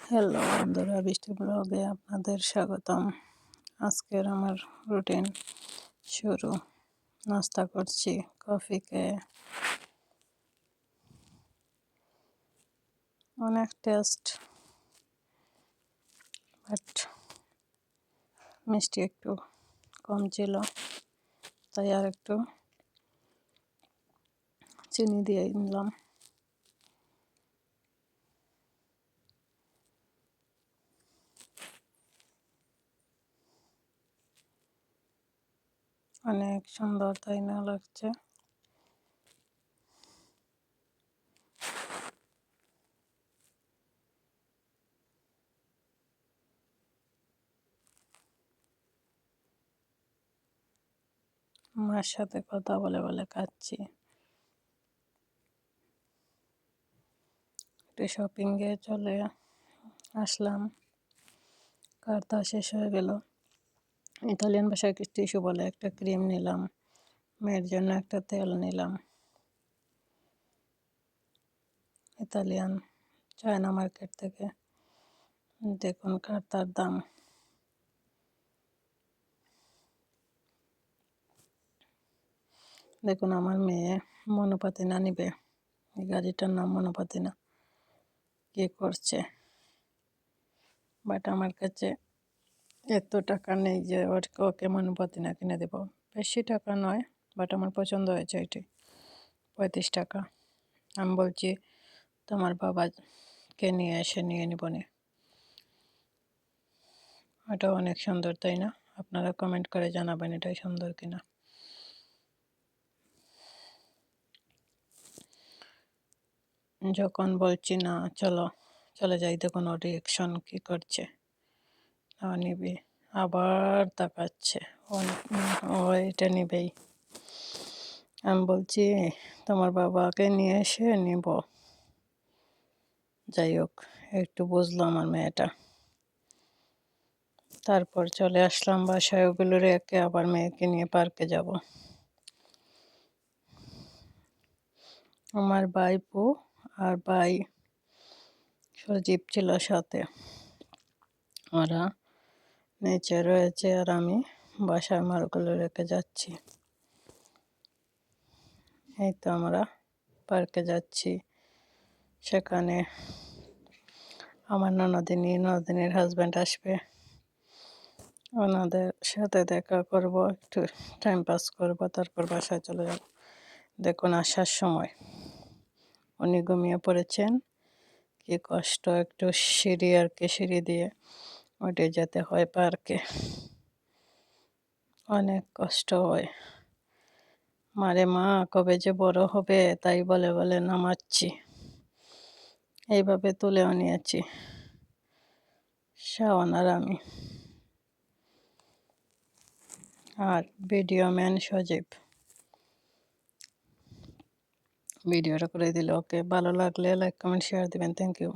Hello বন্ধুরা, বৃষ্টি ব্লগে আপনাদের স্বাগতম। আজকের আমার রুটিন শুরু। নাস্তা করছি, কফি খেয়ে। অনেক টেস্ট, বাট মিষ্টি একটু কম ছিল, তাই আর একটু চিনি দিয়ে নিলাম। অনেক সুন্দর, তাই না লাগছে? মার সাথে কথা বলে বলে খাচ্ছি। একটু শপিংয়ে চলে আসলাম, কার্তা শেষ হয়ে গেল। ইতালিয়ান ভাষায় টিস্যু বলে, একটা ক্রিম নিলাম, মেয়ের জন্য একটা তেল নিলাম। ইতালিয়ান চায়না মার্কেট থেকে। দেখুন কার্তার দাম। দেখুন আমার মেয়ে মনোপাতিনা নিবে, এই গাড়িটার নাম মনোপাতিনা। কি করছে, বাট আমার কাছে এত টাকা নেই যে ওকে মনোপাতিনা কিনে দেব। বেশি টাকা নয়, বাট আমার পছন্দ হয়েছে এটি, 35 টাকা। আমি বলছি তোমার বাবাকে নিয়ে এসে নিয়ে নিবনে। এটা অনেক সুন্দর, তাই না? আপনারা কমেন্ট করে জানাবেন এটাই সুন্দর কিনা। যখন বলছি না চলো চলে যাই, দেখুন ওর রিয়েকশন কী করছে। নিবি, আবার তাকাচ্ছে। ও এটা নিবেই। আমি বলছি তোমার বাবাকে নিয়ে এসে নিব। যাই হোক, একটু বুঝলো আমার মেয়েটা। তারপর চলে আসলাম বাসায়, ওগুলো রেখে আবার মেয়েকে নিয়ে পার্কে যাব। আমার ভাইপো আর ভাই সজীব ছিল সাথে, ওরা নিচে রয়েছে আর আমি বাসায় মালগুলো রেখে যাচ্ছি। এই তো আমরা পার্কে যাচ্ছি। সেখানে আমার ননদিনীর হাজব্যান্ড আসবে, ওনাদের সাথে দেখা করব, একটু টাইম পাস করব, তারপর বাসায় চলে যাব। দেখুন আসার সময় উনি ঘুমিয়ে পড়েছেন। কি কষ্ট, একটু সিঁড়ি আর কি, সিঁড়ি দিয়ে উঠে যেতে হয় পার্কে, অনেক কষ্ট হয়। মারে মা কবে যে বড় হবে তাই বলে বলে নামাচ্ছি, এইভাবে তুলেও নিয়েছি শাওন আর আমি, আর ভিডিও ম্যান সজীব। ভিডিওটা করে দিল। ওকে, ভালো লাগলে লাইক কমেন্ট শেয়ার দিবেন। Thank you.